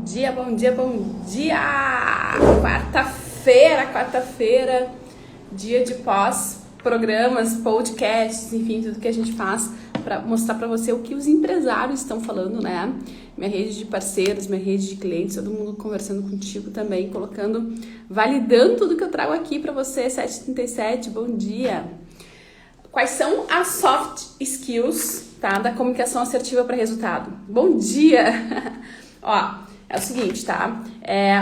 dia, bom dia, bom dia! Quarta-feira, dia de pós-programas, podcasts, enfim, tudo que a gente faz para mostrar para você o que os empresários estão falando, né? Minha rede de parceiros, minha rede de clientes, todo mundo conversando contigo também, validando tudo que eu trago aqui para você, 7h37, bom dia! Quais são as soft skills, tá, da comunicação assertiva para resultado? Bom dia! Ó, é o seguinte, tá?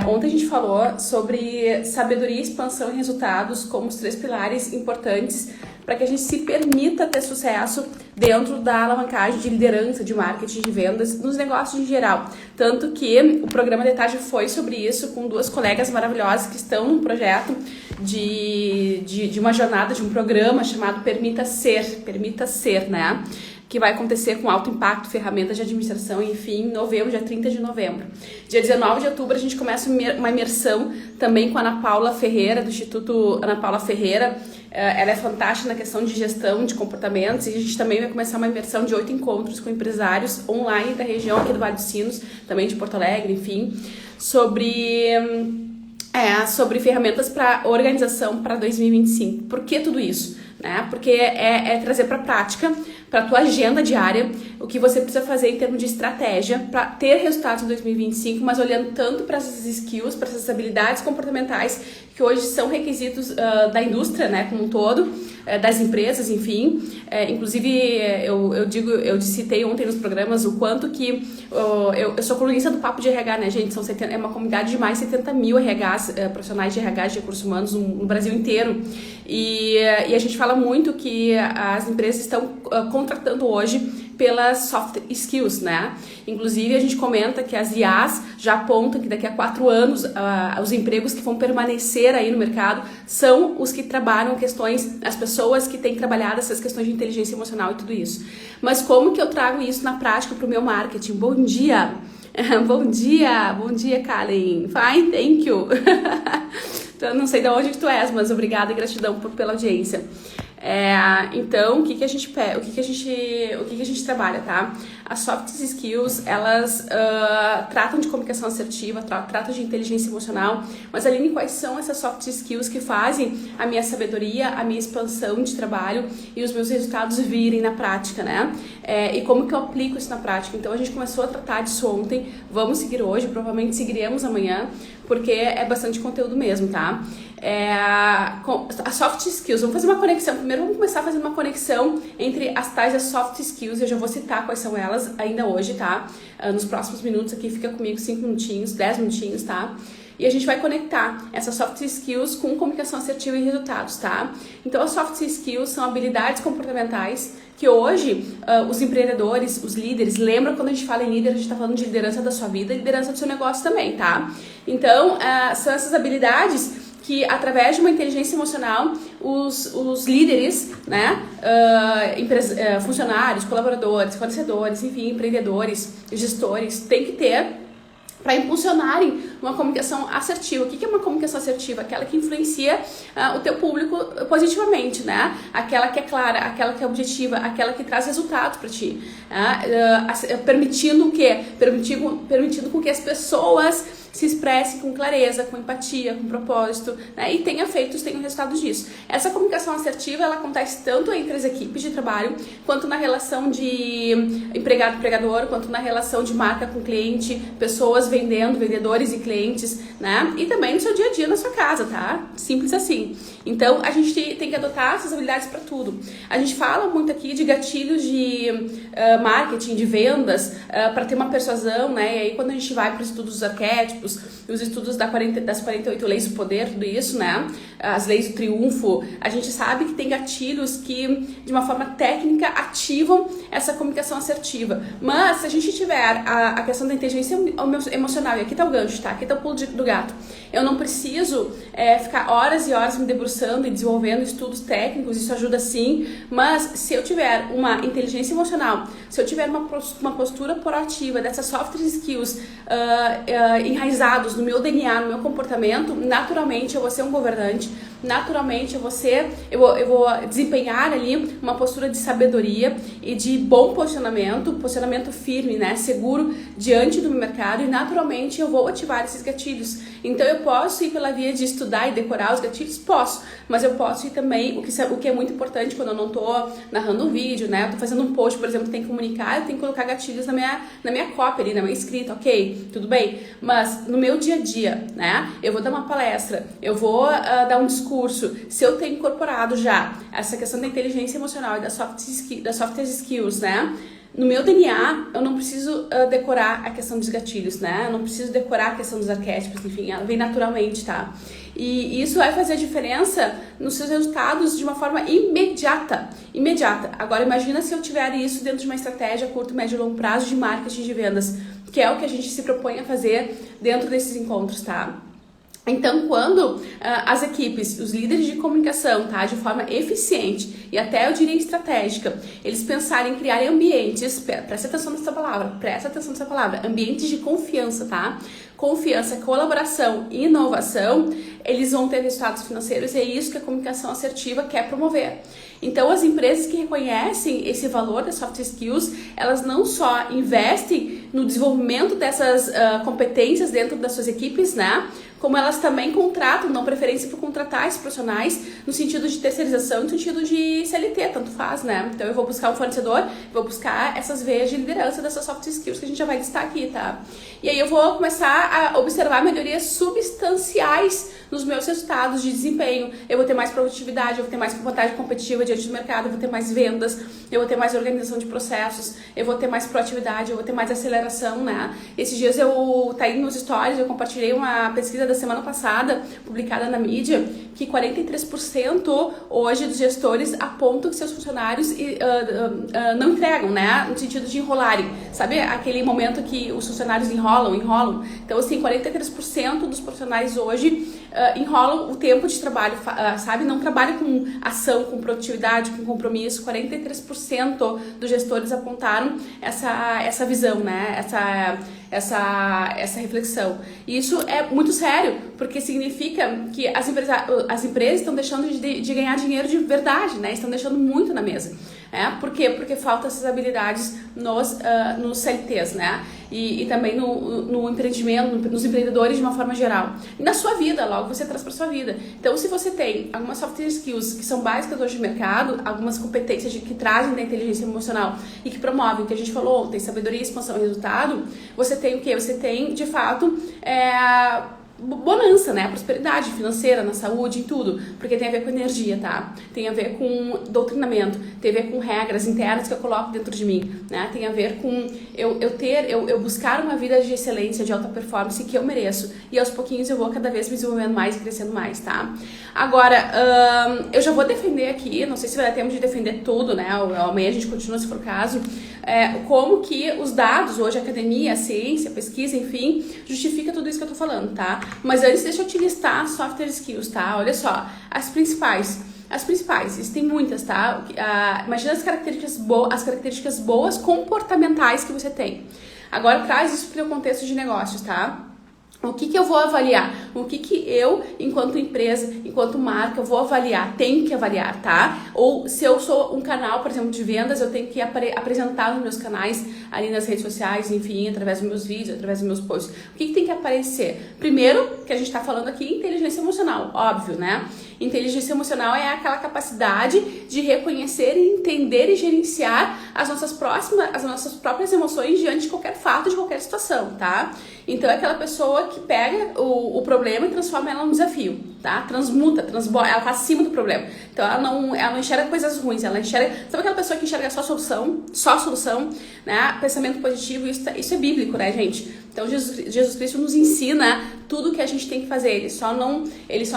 Ontem a gente falou sobre sabedoria, expansão e resultados como os 3 pilares importantes para que a gente se permita ter sucesso dentro da alavancagem de liderança, de marketing, de vendas, nos negócios em geral. Tanto que o programa de tarde foi sobre isso, com 2 colegas maravilhosas que estão num projeto de uma jornada, de um programa chamado Permita Ser, né? Que vai acontecer com alto impacto, ferramentas de administração, enfim, em novembro, dia 30 de novembro. Dia 19 de outubro a gente começa uma imersão também com a Ana Paula Ferreira, do Instituto Ana Paula Ferreira. Ela é fantástica na questão de gestão de comportamentos e a gente também vai começar uma imersão de 8 encontros com empresários online da região aqui do Vale dos Sinos, também de Porto Alegre, enfim, sobre ferramentas para organização para 2025. Por que tudo isso? Né? Porque é trazer para a prática, para a tua agenda diária, o que você precisa fazer em termos de estratégia para ter resultados em 2025, mas olhando tanto para essas skills, para essas habilidades comportamentais que hoje são requisitos da indústria, né, como um todo, das empresas, enfim. Inclusive, eu citei ontem nos programas o quanto que eu sou colunista do Papo de RH, né, gente? É uma comunidade de mais de 70 mil RHs, profissionais de RH, de recursos humanos no Brasil inteiro. E a gente fala muito que as empresas estão contratando hoje pelas soft skills, né? Inclusive, a gente comenta que as IAs já apontam que daqui a 4 anos os empregos que vão permanecer aí no mercado são os que trabalham as pessoas que têm trabalhado essas questões de inteligência emocional e tudo isso. Mas como que eu trago isso na prática para o meu marketing? Bom dia! Bom dia, Karen! Fine, thank you! Então, não sei de onde que tu és, mas obrigada e gratidão pela audiência. Então, o que a gente trabalha, tá? As soft skills, elas tratam de comunicação assertiva, tratam de inteligência emocional, mas Aline, quais são essas soft skills que fazem a minha sabedoria, a minha expansão de trabalho e os meus resultados virem na prática, né? E como que eu aplico isso na prática? Então, a gente começou a tratar disso ontem, vamos seguir hoje, provavelmente seguiremos amanhã, porque é bastante conteúdo mesmo, tá? As soft skills, vamos fazer uma conexão. Primeiro vamos começar fazendo uma conexão entre as tais as soft skills. Eu já vou citar quais são elas ainda hoje, tá? Nos próximos minutos aqui, fica comigo 5 minutinhos, 10 minutinhos, tá? E a gente vai conectar essas soft skills com comunicação assertiva e resultados, tá? Então as soft skills são habilidades comportamentais que hoje os empreendedores, os líderes, lembra quando a gente fala em líder, a gente tá falando de liderança da sua vida e liderança do seu negócio também, tá? Então são essas habilidades que através de uma inteligência emocional os líderes, né, funcionários, colaboradores, fornecedores, enfim, empreendedores, gestores, têm que ter para impulsionarem uma comunicação assertiva. O que é uma comunicação assertiva? Aquela que influencia o teu público positivamente, né? Aquela que é clara, aquela que é objetiva, aquela que traz resultados para ti. Permitindo o quê? Permitindo com que as pessoas se expressem com clareza, com empatia, com propósito, né? E tenham resultados disso. Essa comunicação assertiva, ela acontece tanto entre as equipes de trabalho, quanto na relação de empregado-empregador, quanto na relação de marca com cliente, pessoas vendedores e clientes, né? E também no seu dia a dia, na sua casa, tá? Simples assim. Então, a gente tem que adotar essas habilidades para tudo. A gente fala muito aqui de gatilhos de marketing, de vendas, para ter uma persuasão, né? E aí, quando a gente vai para os estudos dos arquétipos, os estudos das 48 leis do poder, tudo isso, né? As leis do triunfo, a gente sabe que tem gatilhos que, de uma forma técnica, ativam essa comunicação assertiva. Mas, se a gente tiver a questão da inteligência emocional, e aqui tá o gancho, tá? Aqui tá o pulo do gato. Eu não preciso ficar horas e horas me debruçando e desenvolvendo estudos técnicos, isso ajuda sim, mas se eu tiver uma inteligência emocional, se eu tiver uma postura proativa dessas soft skills enraizados no meu DNA, no meu comportamento, naturalmente eu vou ser um governante, naturalmente eu vou desempenhar ali uma postura de sabedoria e de bom posicionamento firme, né, seguro diante do meu mercado, e naturalmente eu vou ativar esses gatilhos. Então eu posso ir pela via de estudar e decorar os gatilhos? Posso, mas eu posso ir também, o que é muito importante quando eu não tô narrando um vídeo, né, eu tô fazendo um post, por exemplo, tem que comunicar, eu tenho que colocar gatilhos na minha copy ali, na minha escrita, ok, tudo bem, mas no meu dia a dia, né, eu vou dar uma palestra, eu vou dar um discurso, se eu tenho incorporado já essa questão da inteligência emocional e das soft skills, né, no meu DNA, eu não preciso decorar a questão dos gatilhos, né? Eu não preciso decorar a questão dos arquétipos, enfim, ela vem naturalmente, tá? E isso vai fazer a diferença nos seus resultados de uma forma imediata. Agora, imagina se eu tiver isso dentro de uma estratégia a curto, médio e longo prazo de marketing de vendas, que é o que a gente se propõe a fazer dentro desses encontros, tá? Então, quando as equipes, os líderes de comunicação, tá, de forma eficiente e até eu diria estratégica, eles pensarem em criar ambientes, presta atenção nessa palavra, ambientes de confiança, tá? Confiança, colaboração e inovação, eles vão ter resultados financeiros e é isso que a comunicação assertiva quer promover. Então, as empresas que reconhecem esse valor das soft skills, elas não só investem no desenvolvimento dessas competências dentro das suas equipes, né? Como elas também contratam, dão preferência por contratar esses profissionais no sentido de terceirização, no sentido de CLT, tanto faz, né? Então eu vou buscar um fornecedor, vou buscar essas veias de liderança dessas soft skills que a gente já vai listar aqui, tá? E aí eu vou começar a observar melhorias substanciais nos meus resultados de desempenho. Eu vou ter mais produtividade, eu vou ter mais vantagem competitiva diante do mercado, eu vou ter mais vendas, eu vou ter mais organização de processos, eu vou ter mais proatividade, eu vou ter mais aceleração, né? Esses dias tá aí nos stories, eu compartilhei uma pesquisa da semana passada, publicada na mídia, que 43% hoje dos gestores apontam que seus funcionários não entregam, né? No sentido de enrolarem. Sabe aquele momento que os funcionários enrolam? Então, assim, 43% dos profissionais hoje enrolam o tempo de trabalho, sabe? Não trabalham com ação, com produtividade, com compromisso. 43% dos gestores apontaram essa visão, né? Essa reflexão. E isso é muito sério, porque significa que as empresas estão deixando de ganhar dinheiro de verdade, né? Estão deixando muito na mesa. Por quê? Porque faltam essas habilidades nos CLTs, né? E também no empreendimento, nos empreendedores de uma forma geral. E na sua vida, logo você traz para sua vida. Então, se você tem algumas soft skills que são básicas hoje no mercado, algumas competências que trazem da inteligência emocional e que promovem, o que a gente falou ontem, sabedoria, expansão e resultado, você tem o quê? Você tem, de fato, bonança, né? Prosperidade financeira, na saúde, em tudo. Porque tem a ver com energia, tá? Tem a ver com doutrinamento, tem a ver com regras internas que eu coloco dentro de mim, né? Tem a ver com eu buscar uma vida de excelência, de alta performance que eu mereço. E aos pouquinhos eu vou cada vez me desenvolvendo mais e crescendo mais, tá? Agora, eu já vou defender aqui, não sei se vai dar tempo de defender tudo, né? Amanhã a gente continua, se for o caso, como que os dados, hoje a academia, a ciência, a pesquisa, enfim, justifica tudo isso que eu tô falando, tá? Mas antes deixa eu te listar as soft skills, tá? Olha só, as principais, existem muitas, tá? Imagina as características boas comportamentais que você tem. Agora traz isso para o contexto de negócios, tá? O que eu vou avaliar? O que eu, enquanto empresa, enquanto marca, eu vou avaliar? Tenho que avaliar, tá? Ou se eu sou um canal, por exemplo, de vendas, eu tenho que apresentar nos meus canais, ali nas redes sociais, enfim, através dos meus vídeos, através dos meus posts. O que tem que aparecer? Primeiro, que a gente está falando aqui, inteligência emocional, óbvio, né? Inteligência emocional é aquela capacidade de reconhecer, entender e gerenciar as nossas próprias emoções diante de qualquer fato, de qualquer situação, tá? Então é aquela pessoa que pega o problema e transforma ela num desafio, tá? Transmuta, ela tá acima do problema. Então ela não enxerga coisas ruins, ela enxerga... Sabe aquela pessoa que enxerga só solução, né? Pensamento positivo, isso é bíblico, né, gente? Então Jesus Cristo nos ensina tudo o que a gente tem que fazer. Ele só não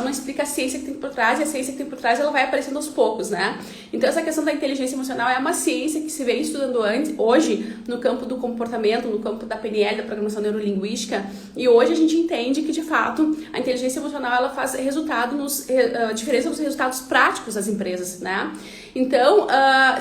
explica a ciência que tem por trás, e a ciência que tem por trás ela vai aparecendo aos poucos, né? Então essa questão da inteligência emocional é uma ciência que se vem estudando hoje no campo do comportamento, no campo da PNL, da programação neurolinguística, e hoje a gente entende que de fato a inteligência emocional ela faz resultado diferença nos resultados práticos das empresas, né? Então,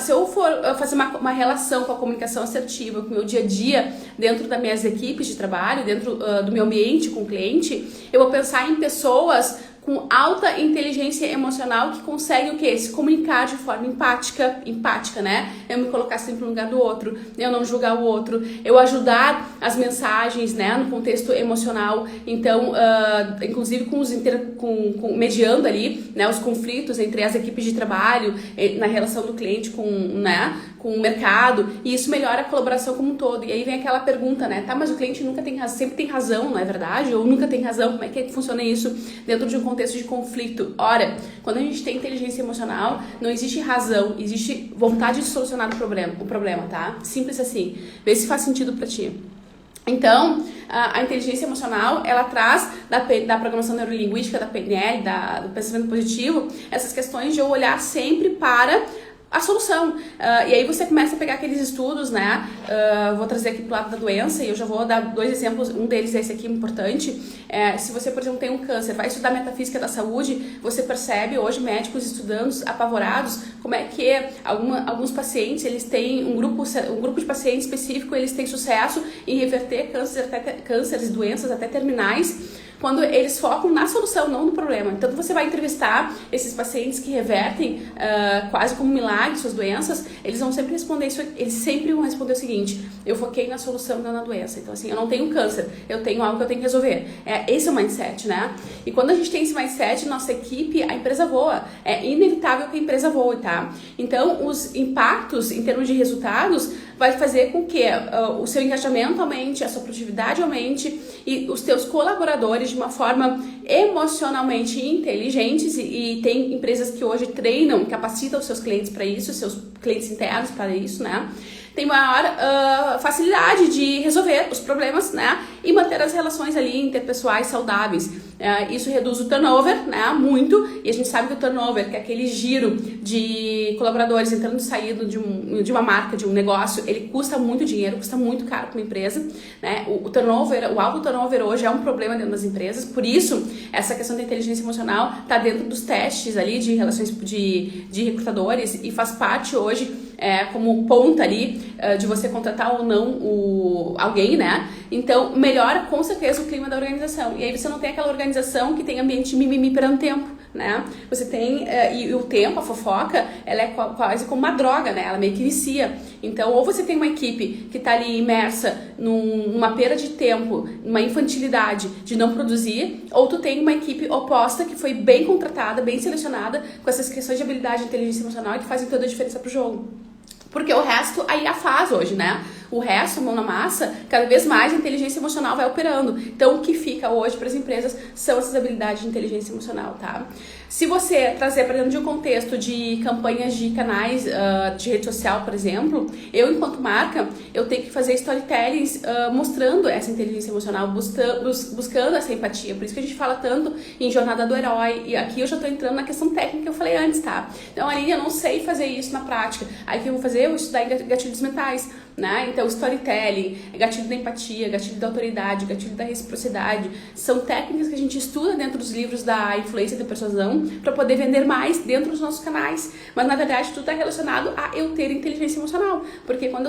se eu for fazer uma relação com a comunicação assertiva, com o meu dia a dia, dentro das minhas equipes de trabalho, dentro do meu ambiente com o cliente, eu vou pensar em pessoas com alta inteligência emocional que consegue o quê? Se comunicar de forma empática, né? Eu me colocar sempre no lugar do outro, eu não julgar o outro, eu ajudar as mensagens, né, no contexto emocional. Então, inclusive mediando ali, né, os conflitos entre as equipes de trabalho, na relação do cliente com o mercado, e isso melhora a colaboração como um todo. E aí vem aquela pergunta, né? Tá, mas o cliente nunca tem razão, sempre tem razão, não é verdade? Ou nunca tem razão? Como é que funciona isso dentro de um contexto de conflito? Ora, quando a gente tem inteligência emocional, não existe razão, existe vontade de solucionar o problema, tá? Simples assim. Vê se faz sentido pra ti. Então, a inteligência emocional, ela traz da programação neurolinguística, da PNL, do pensamento positivo, essas questões de eu olhar sempre para a solução. E aí você começa a pegar aqueles estudos, né? Vou trazer aqui pro lado da doença e eu já vou dar 2 exemplos. Um deles é esse aqui, importante. Se você, por exemplo, tem um câncer, vai estudar metafísica da saúde, você percebe hoje médicos estudando apavorados como é que alguns pacientes, eles têm um grupo de pacientes específico, eles têm sucesso em reverter cânceres, doenças até terminais, quando eles focam na solução, não no problema. Então você vai entrevistar esses pacientes que revertem quase como um milagre suas doenças, eles vão sempre responder isso, eles sempre vão responder o seguinte: eu foquei na solução, não na doença. Então assim, eu não tenho câncer, eu tenho algo que eu tenho que resolver. Esse é o mindset, né? E quando a gente tem esse mindset, nossa equipe, a empresa voa. É inevitável que a empresa voe, tá? Então os impactos em termos de resultados vai fazer com que o seu engajamento aumente, a sua produtividade aumente e os teus colaboradores de uma forma emocionalmente inteligentes, e tem empresas que hoje treinam, capacitam os seus clientes para isso, seus clientes internos para isso, né? Tem maior facilidade de resolver os problemas, né? E manter as relações ali interpessoais saudáveis. Isso reduz o turnover, né? Muito. E a gente sabe que o turnover, que é aquele giro de colaboradores entrando e saindo de uma marca, de um negócio, ele custa muito dinheiro, custa muito caro para uma empresa, né? O alto turnover hoje é um problema dentro das empresas. Por isso, essa questão da inteligência emocional está dentro dos testes ali de relações de recrutadores e faz parte hoje como ponta ali de você contratar ou não alguém, né? Então, melhora com certeza o clima da organização. E aí você não tem aquela organização que tem ambiente de mimimi perante o tempo, né? Você tem, e o tempo, a fofoca, ela é quase como uma droga, né? Ela meio que vicia. Então, ou você tem uma equipe que tá ali imersa numa perda de tempo, numa infantilidade de não produzir, ou tu tem uma equipe oposta que foi bem contratada, bem selecionada, com essas questões de habilidade e inteligência emocional, e que fazem toda a diferença pro jogo. Porque o resto aí a faz hoje, né? O resto, mão na massa, cada vez mais a inteligência emocional vai operando. Então, o que fica hoje para as empresas são essas habilidades de inteligência emocional, tá? Se você trazer para dentro de um contexto de campanhas de canais de rede social, por exemplo, eu, enquanto marca, eu tenho que fazer storytellings mostrando essa inteligência emocional, buscando essa empatia. Por isso que a gente fala tanto em jornada do herói. E aqui eu já estou entrando na questão técnica que eu falei antes, tá? Então, ali eu não sei fazer isso na prática. Aí o que eu vou fazer? Eu vou estudar em gatilhos mentais, né? Então, storytelling, gatilho da empatia, gatilho da autoridade, gatilho da reciprocidade, são técnicas que a gente estuda dentro dos livros da influência e da persuasão para poder vender mais dentro dos nossos canais. Mas, na verdade, tudo está relacionado a eu ter inteligência emocional. Porque quando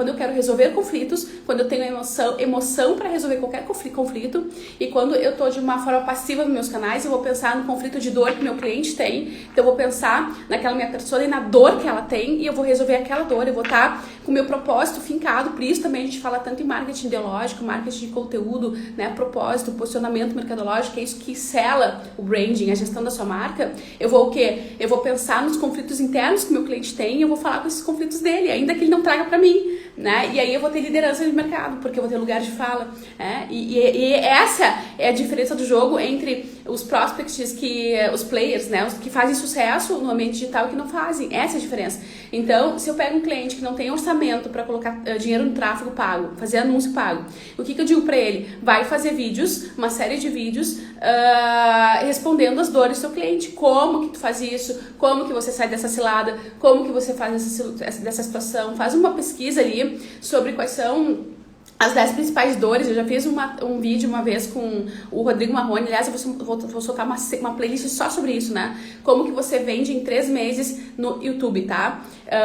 eu quero resolver conflitos, quando eu tenho emoção para resolver qualquer conflito, e quando eu estou de uma forma passiva nos meus canais, eu vou pensar no conflito de dor que meu cliente tem, então eu vou pensar naquela minha pessoa e na dor que ela tem, e eu vou resolver aquela dor, eu vou estar com o meu propósito fincado. Por isso também a gente fala tanto em marketing ideológico, marketing de conteúdo, né, propósito, posicionamento mercadológico, que é isso que sela o branding, a gestão da sua marca. Eu vou o quê? Eu vou pensar nos conflitos internos que o meu cliente tem, e eu vou falar com esses conflitos dele, ainda que ele não traga para mim, né? E aí eu vou ter liderança de mercado, porque eu vou ter lugar de fala, né? E essa é a diferença do jogo entre os prospects, os players, né, os que fazem sucesso no ambiente digital e que não fazem. Essa é a diferença. Então, se eu pego um cliente que não tem orçamento para colocar dinheiro no tráfego pago, fazer anúncio pago, o que eu digo para ele? Vai fazer vídeos, uma série de vídeos, respondendo as dores do seu cliente. Como que tu faz isso? Como que você sai dessa cilada? Como que você faz dessa situação? Faz uma pesquisa ali sobre quais são as 10 principais dores. Eu já fiz um vídeo uma vez com o Rodrigo Marrone. Aliás, eu vou soltar uma playlist só sobre isso, né? Como que você vende em 3 meses no YouTube, tá?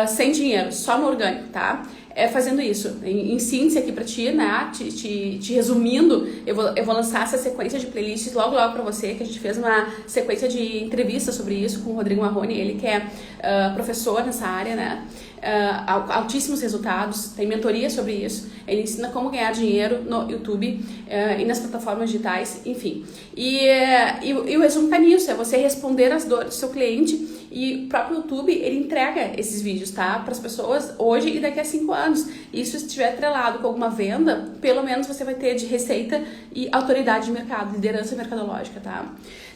Sem dinheiro, só no orgânico, tá? fazendo isso. Em síntese aqui pra ti, né? Te resumindo, eu vou lançar essa sequência de playlists logo pra você, que a gente fez uma sequência de entrevistas sobre isso com o Rodrigo Marrone, ele que é professor nessa área, né? Altíssimos resultados, tem mentoria sobre isso, ele ensina como ganhar dinheiro no YouTube e nas plataformas digitais, enfim. E o resumo tá nisso, é você responder às dores do seu cliente, e o próprio YouTube, ele entrega esses vídeos, tá? Para as pessoas hoje e daqui a 5 anos. E se estiver atrelado com alguma venda, pelo menos você vai ter de receita e autoridade de mercado, liderança mercadológica, tá?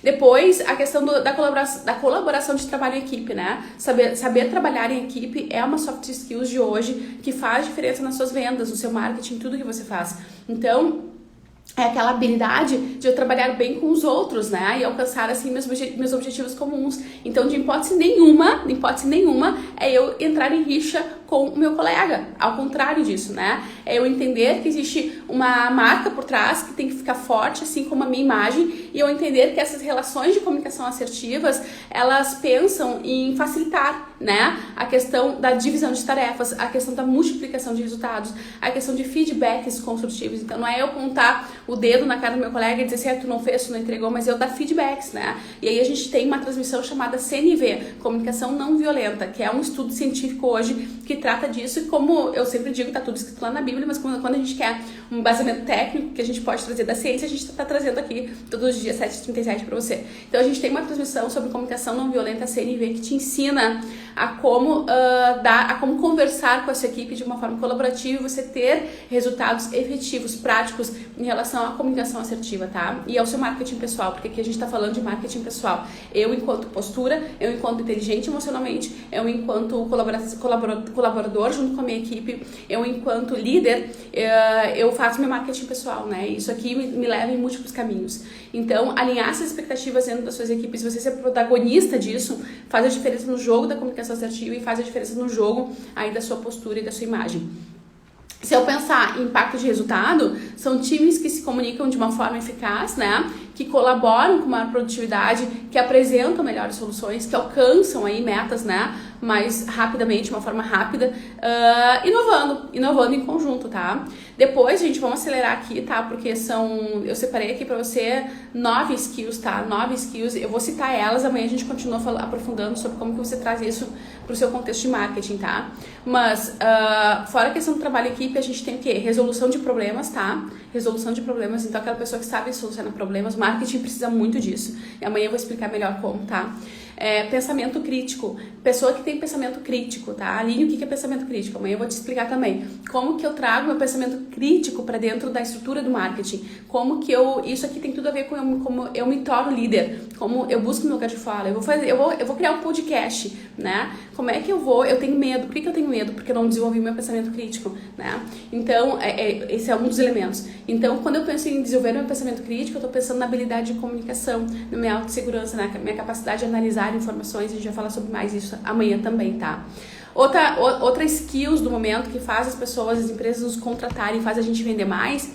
Depois, a questão da colaboração de trabalho em equipe, né? Saber trabalhar em equipe é uma soft skills de hoje que faz diferença nas suas vendas, no seu marketing, tudo que você faz. Então, é aquela habilidade de eu trabalhar bem com os outros, né? E alcançar, assim, meus objetivos comuns. Então, de hipótese nenhuma, é eu entrar em rixa com o meu colega. Ao contrário disso, né? É eu entender que existe uma marca por trás que tem que ficar forte, assim como a minha imagem, e eu entender que essas relações de comunicação assertivas, elas pensam em facilitar, né? A questão da divisão de tarefas, a questão da multiplicação de resultados, a questão de feedbacks construtivos. Então, não é eu apontar o dedo na cara do meu colega e dizer assim, tu não fez, tu não entregou, mas eu dar feedbacks, né? E aí a gente tem uma transmissão chamada CNV, Comunicação Não Violenta, que é um estudo científico hoje que trata disso, e como eu sempre digo, tá tudo escrito lá na Bíblia, mas quando a gente quer um embasamento técnico que a gente pode trazer da ciência, a gente tá trazendo aqui todos os dias 7h37 para você. Então a gente tem uma transmissão sobre comunicação não violenta, CNV, que te ensina a como conversar com a sua equipe de uma forma colaborativa e você ter resultados efetivos, práticos em relação à comunicação assertiva, tá? E ao seu marketing pessoal, porque aqui a gente tá falando de marketing pessoal. Eu enquanto postura, eu enquanto inteligente emocionalmente, eu enquanto colaborador junto com a minha equipe, eu enquanto líder, eu faço meu marketing pessoal, né? Isso aqui me leva em múltiplos caminhos. Então, alinhar essas expectativas dentro das suas equipes, você ser protagonista disso, faz a diferença no jogo da comunicação assertiva e faz a diferença no jogo aí da sua postura e da sua imagem. Se eu pensar em impacto de resultado, são times que se comunicam de uma forma eficaz, né? Que colaboram com maior produtividade, que apresentam melhores soluções, que alcançam aí metas, né? Mais rapidamente, de uma forma rápida, inovando em conjunto, tá? Depois, gente, vamos acelerar aqui, tá? Porque eu separei aqui pra você 9 skills, tá? 9 skills, eu vou citar elas, amanhã a gente continua aprofundando sobre como que você traz isso pro seu contexto de marketing, tá? Mas, fora a questão do trabalho em equipe, a gente tem o quê? Resolução de problemas, tá? Resolução de problemas, então aquela pessoa que sabe solucionar problemas, marketing precisa muito disso. E amanhã eu vou explicar melhor como, tá? Pensamento crítico, pessoa que tem pensamento crítico, tá? Aline, o que é pensamento crítico? Amanhã eu vou te explicar também. Como que eu trago meu pensamento crítico para dentro da estrutura do marketing? Como que isso aqui tem tudo a ver com como eu me torno líder, como eu busco meu lugar de fala. Eu vou criar um podcast, né? Como é que eu tenho medo? Por que eu tenho medo? Porque eu não desenvolvi meu pensamento crítico, né? Então, esse é um dos elementos. Então, quando eu penso em desenvolver meu pensamento crítico, eu tô pensando na habilidade de comunicação, na minha autossegurança, na minha capacidade de analisar informações, a gente vai falar sobre mais isso amanhã também, tá? Outra skills do momento que faz as pessoas, as empresas nos contratarem, faz a gente vender mais,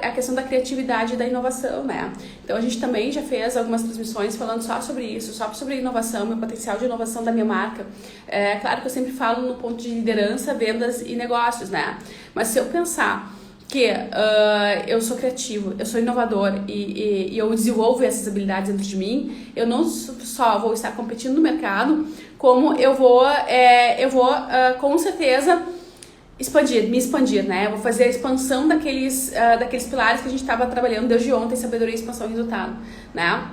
a questão da criatividade e da inovação, né? Então a gente também já fez algumas transmissões falando só sobre isso, só sobre inovação, meu potencial de inovação da minha marca. Claro que eu sempre falo no ponto de liderança, vendas e negócios, né? Mas se eu pensar que eu sou criativo, eu sou inovador e eu desenvolvo essas habilidades dentro de mim, eu não só vou estar competindo no mercado, como eu vou com certeza me expandir, né? Eu vou fazer a expansão daqueles pilares que a gente estava trabalhando desde ontem, sabedoria, expansão e resultado, né?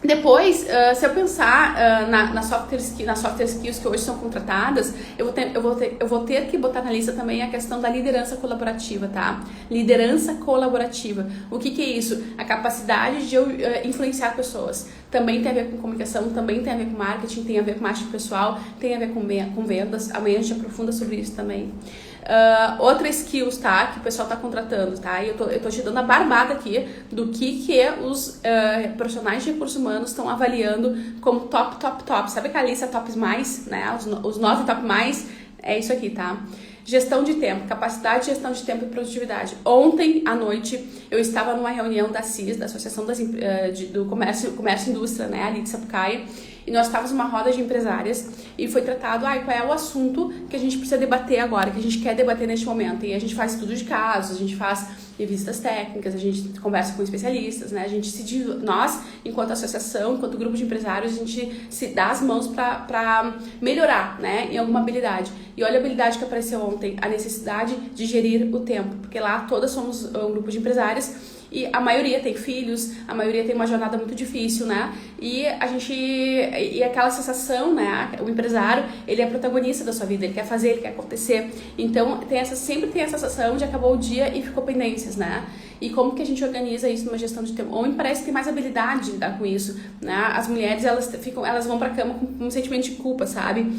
Depois, se eu pensar nas software skills que hoje são contratadas, eu vou ter que botar na lista também a questão da liderança colaborativa, tá? Liderança colaborativa. O que é isso? A capacidade de eu influenciar pessoas. Também tem a ver com comunicação, também tem a ver com marketing, tem a ver com marketing pessoal, tem a ver com vendas. Amanhã a gente aprofunda sobre isso também. Outra skills, tá? Que o pessoal tá contratando, tá? E eu tô te dando a barbada aqui do que os profissionais de recursos humanos estão avaliando como top. Sabe aquela lista tops mais, né? Os 9 top mais, é isso aqui, tá? Gestão de tempo, capacidade de gestão de tempo e produtividade. Ontem à noite eu estava numa reunião da CIS, da Associação do Comércio e Indústria, né, ali de Sapucaia, e nós estávamos numa roda de empresárias e foi tratado, qual é o assunto que a gente precisa debater agora, que a gente quer debater neste momento. E a gente faz estudo de casos, a gente faz visitas técnicas, a gente conversa com especialistas, né? Nós, enquanto associação, enquanto grupo de empresários, a gente se dá as mãos para melhorar, né, em alguma habilidade. E olha a habilidade que apareceu ontem, a necessidade de gerir o tempo, porque lá todas somos um grupo de empresárias e a maioria tem filhos, a maioria tem uma jornada muito difícil, né? E aquela sensação, né? O empresário, ele é protagonista da sua vida, ele quer fazer, ele quer acontecer. Então, sempre tem essa sensação de acabou o dia e ficou pendências, né? E como que a gente organiza isso numa gestão de tempo? O homem parece que tem mais habilidade de lidar com isso, né? As mulheres, elas vão pra cama com um sentimento de culpa, sabe?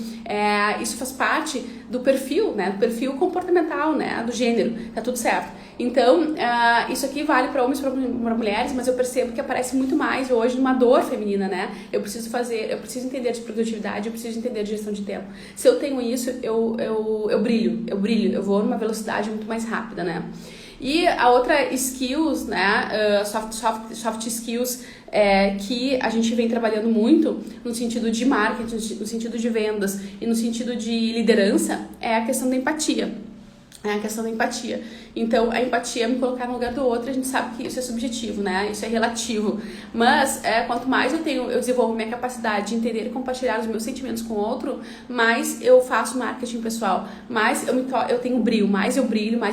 Isso faz parte do perfil, né? Do perfil comportamental, né? Do gênero, tá tudo certo. Então, isso aqui vale para homens e para mulheres, mas eu percebo que aparece muito mais hoje numa dor feminina, né? Eu preciso entender de produtividade, eu preciso entender de gestão de tempo. Se eu tenho isso, eu brilho, eu vou numa velocidade muito mais rápida, né? E a outra skills, né, soft skills, que a gente vem trabalhando muito no sentido de marketing, no sentido de vendas e no sentido de liderança, é a questão da empatia. A questão da empatia. Então, a empatia é me colocar no lugar do outro, a gente sabe que isso é subjetivo, né? Isso é relativo. Mas, quanto mais eu desenvolvo minha capacidade de entender e compartilhar os meus sentimentos com o outro, mais eu faço marketing pessoal, mais eu tenho brilho, mais eu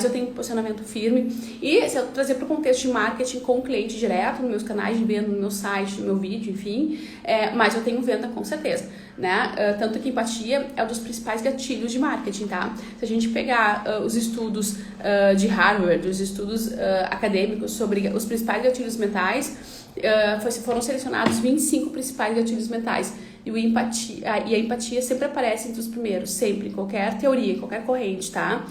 tenho posicionamento firme. E se eu trazer para o contexto de marketing com o cliente direto, nos meus canais de venda, no meu site, no meu vídeo, enfim, mais eu tenho venda com certeza, né? Tanto que empatia é um dos principais gatilhos de marketing, tá? Se a gente pegar os estudos de Harvard, os estudos acadêmicos sobre os principais gatilhos mentais, foram selecionados 25 principais gatilhos mentais. E a empatia sempre aparece entre os primeiros, sempre, em qualquer teoria, em qualquer corrente, tá?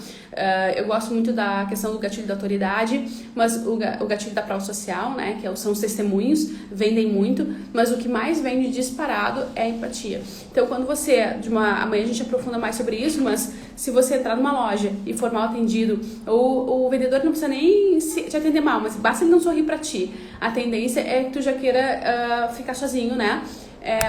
Eu gosto muito da questão do gatilho da autoridade, mas o gatilho da prova social, né, que são os testemunhos, vendem muito, mas o que mais vende disparado é a empatia. Então, quando amanhã a gente aprofunda mais sobre isso, mas se você entrar numa loja e for mal atendido, o vendedor não precisa nem te atender mal, mas basta ele não sorrir pra ti. A tendência é que tu já queira ficar sozinho, né?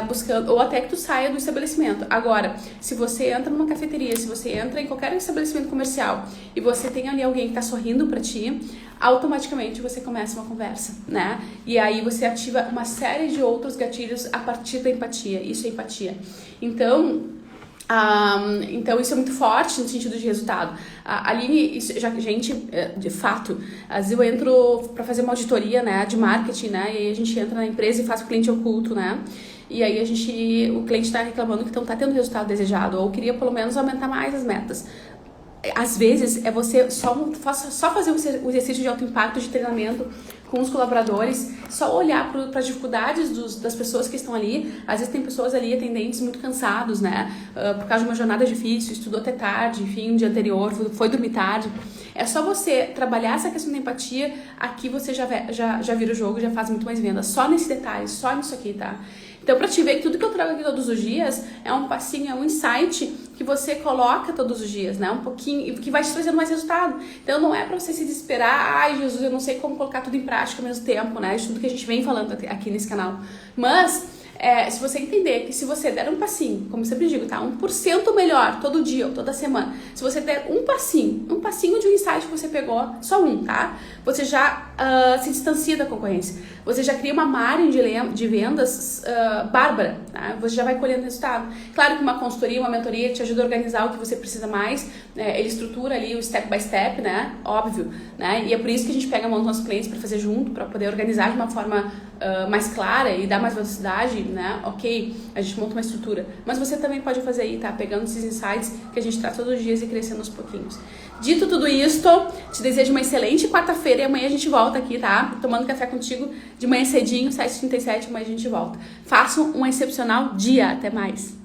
Buscando, ou até que tu saia do estabelecimento. Agora, se você entra numa cafeteria, se você entra em qualquer estabelecimento comercial e você tem ali alguém que tá sorrindo pra ti, automaticamente você começa uma conversa, né? E aí você ativa uma série de outros gatilhos a partir da empatia. Isso é empatia. Então isso é muito forte no sentido de resultado. Aline, gente, de fato, às vezes eu entro para fazer uma auditoria, né, de marketing, né, e aí a gente entra na empresa e faz o cliente oculto, né, e aí o cliente está reclamando que não está tendo o resultado desejado, ou queria pelo menos aumentar mais as metas. Às vezes é você só fazer o exercício de alto impacto de treinamento com os colaboradores, só olhar para as dificuldades das pessoas que estão ali. Às vezes tem pessoas ali, atendentes muito cansados, né? Por causa de uma jornada difícil, estudou até tarde, enfim, um dia anterior, foi dormir tarde. É só você trabalhar essa questão da empatia, aqui você já vira o jogo, já faz muito mais venda. Só nesse detalhe, só nisso aqui, tá? Então, para te ver que tudo que eu trago aqui todos os dias é um passinho, é um insight que você coloca todos os dias, né? Um pouquinho, que vai te trazendo mais resultado. Então, não é para você se desesperar, ai, Jesus, eu não sei como colocar tudo em prática ao mesmo tempo, né? De tudo que a gente vem falando aqui nesse canal. Mas, se você entender que se você der um passinho, como eu sempre digo, tá? 1% melhor todo dia ou toda semana. Se você der um passinho de um insight que você pegou, só um, tá? Você já se distancia da concorrência. Você já cria uma margem de vendas bárbara, tá? Você já vai colhendo resultado. Claro que uma consultoria, uma mentoria te ajuda a organizar o que você precisa mais. Ele estrutura ali o step by step, né? Óbvio, né? E é por isso que a gente pega a mão dos nossos clientes para fazer junto, para poder organizar de uma forma mais clara e dar mais velocidade, né? Ok, a gente monta uma estrutura. Mas você também pode fazer aí, tá? Pegando esses insights que a gente traz todos os dias e crescendo aos pouquinhos. Dito tudo isto, te desejo uma excelente quarta-feira e amanhã a gente volta aqui, tá? Tomando café contigo de manhã cedinho, 7h37, amanhã a gente volta. Faça um excepcional dia. Até mais!